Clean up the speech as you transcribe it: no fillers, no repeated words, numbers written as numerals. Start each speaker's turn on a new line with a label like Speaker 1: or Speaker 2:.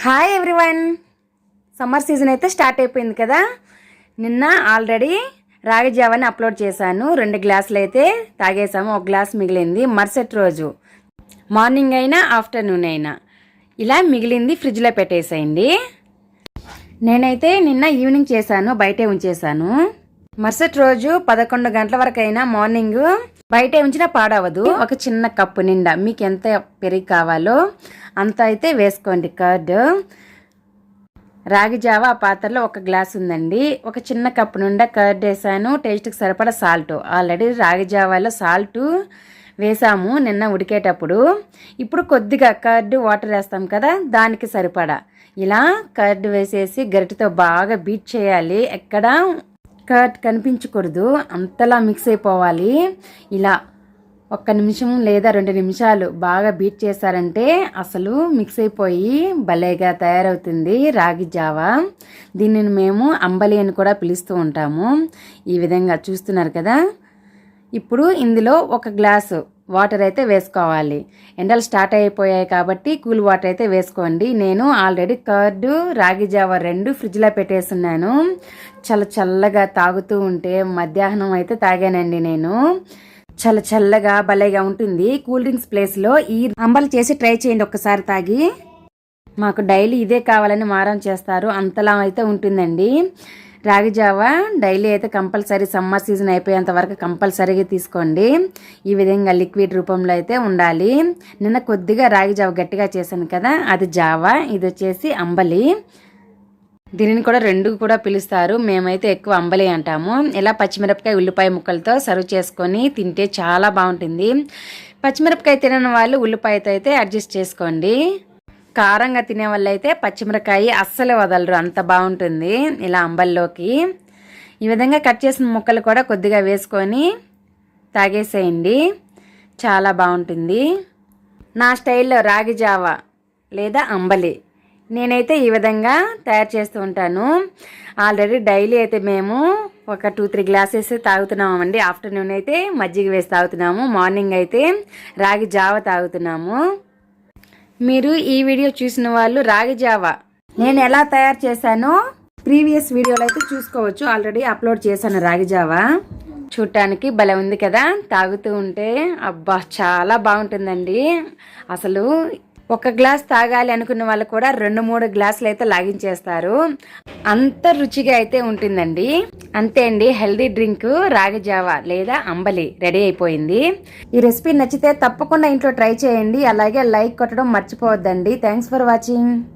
Speaker 1: Hi everyone. Summer season అయితే start అయిపోయింది కదా. నిన్న ఆల్రెడీ రాగి జావాని అప్లోడ్ చేశాను. 2 గ్లాసులు అయితే తాగేసాము, 1 గ్లాస్ మిగిలింది. మరుసటి రోజు మార్నింగ్ అయినా ఆఫ్టర్నూన్ అయినా ఇలా మిగిలింది ఫ్రిడ్జ్లో పెట్టేసేయండి. నేనైతే నిన్న ఈవినింగ్ చేశాను, బయటే ఉంచేసాను. మరుసటి రోజు 11 గంటల వరకు అయినా మార్నింగ్ బయటే ఉంచినా పాడవదు. ఒక చిన్న కప్పు నిండా మీకు ఎంత పెరుగు కావాలో అంత అయితే వేసుకోండి. కర్డ్ రాగి జావా ఆ పాత్రలో 1 గ్లాస్ ఉందండి. ఒక చిన్న కప్పు నిండా కర్డ్ వేసాను. టేస్ట్కి సరిపడా సాల్ట్. ఆల్రెడీ రాగి జావాలో సాల్ట్ వేసాము నిన్న ఉడికేటప్పుడు. ఇప్పుడు కొద్దిగా కర్డ్ వాటర్ వేస్తాం కదా, దానికి సరిపడా ఇలా కర్డ్ వేసేసి గరిటెతో బాగా బీట్ చేయాలి. ఎక్కడ కర్డ్ కనిపించకూడదు, అంతలా మిక్స్ అయిపోవాలి. ఇలా 1 నిమిషం లేదా 2 నిమిషాలు బాగా బీట్ చేశారంటే అసలు మిక్స్ అయిపోయి భలేగా తయారవుతుంది రాగి జావా. దీనిని మేము అంబలి అని కూడా పిలుస్తూ ఉంటాము. ఈ విధంగా చూస్తున్నారు కదా. ఇప్పుడు ఇందులో 1 గ్లాసు వాటర్ అయితే వేసుకోవాలి. ఎండలు స్టార్ట్ అయిపోయాయి కాబట్టి కూల్ వాటర్ అయితే వేసుకోండి. నేను ఆల్రెడీ కర్డ్ రాగి జావా 2 ఫ్రిడ్జ్లో పెట్టేస్తున్నాను. చల్లగా తాగుతూ ఉంటే మధ్యాహ్నం అయితే తాగానండి నేను. చల్లగా భలేగా ఉంటుంది. కూల్ డ్రింక్స్ ప్లేస్లో ఈ అంబలి చేసి ట్రై చేయండి ఒక్కసారి తాగి. మాకు డైలీ ఇదే కావాలని మారం చేస్తారు, అంతలా అయితే ఉంటుందండి రాగి జావా. డైలీ అయితే కంపల్సరీ సమ్మర్ సీజన్ అయిపోయేంత వరకు కంపల్సరీగా తీసుకోండి. ఈ విధంగా లిక్విడ్ రూపంలో అయితే ఉండాలి. నిన్న కొద్దిగా రాగి జావా గట్టిగా చేశాను కదా, అది జావా. ఇది వచ్చేసి అంబలి. దీనిని కూడా 2 కూడా పిలుస్తారు, మేమైతే ఎక్కువ అంబలి అంటాము. ఇలా పచ్చిమిరపకాయ ఉల్లిపాయ ముక్కలతో సర్వ్ చేసుకొని తింటే చాలా బాగుంటుంది. పచ్చిమిరపకాయ తినని వాళ్ళు ఉల్లిపాయతో అయితే అడ్జస్ట్ చేసుకోండి. కారంగా తినే వాళ్ళు అయితే పచ్చిమిరకాయ అస్సలు వదలరు, అంత బాగుంటుంది ఇలా అంబల్లోకి. ఈ విధంగా కట్ చేసిన ముక్కలు కూడా కొద్దిగా వేసుకొని తాగేసేయండి, చాలా బాగుంటుంది. నా స్టైల్లో రాగి జావా లేదా అంబలి నేనైతే ఈ విధంగా తయారు చేస్తూ ఉంటాను. ఆల్రెడీ డైలీ అయితే మేము ఒక 2-3 గ్లాసెస్ తాగుతున్నామండి. ఆఫ్టర్నూన్ అయితే మజ్జిగ వేసి తాగుతున్నాము, మార్నింగ్ అయితే రాగి జావా తాగుతున్నాము. మీరు ఈ వీడియో చూసిన వాళ్ళు రాగి జావా నేను ఎలా తయారు చేశానో ప్రీవియస్ వీడియోలో అయితే చూసుకోవచ్చు. ఆల్రెడీ అప్లోడ్ చేశాను రాగి జావా. చూడటానికి భలే ఉంది కదా, తాగుతూ ఉంటే అబ్బా చాలా బాగుంటుందండి. అసలు 1 గ్లాస్ తాగాలి అనుకున్న వాళ్ళు కూడా 2-3 గ్లాసులు అయితే లాగించేస్తారు, అంత రుచిగా అయితే ఉంటుందండి. అంతే అండి, హెల్దీ డ్రింక్ రాగి జావా లేదా అంబలి రెడీ అయిపోయింది. ఈ రెసిపీ నచ్చితే తప్పకుండా ఇంట్లో ట్రై చేయండి. అలాగే లైక్ కొట్టడం మర్చిపోవద్దండి. Thanks for watching.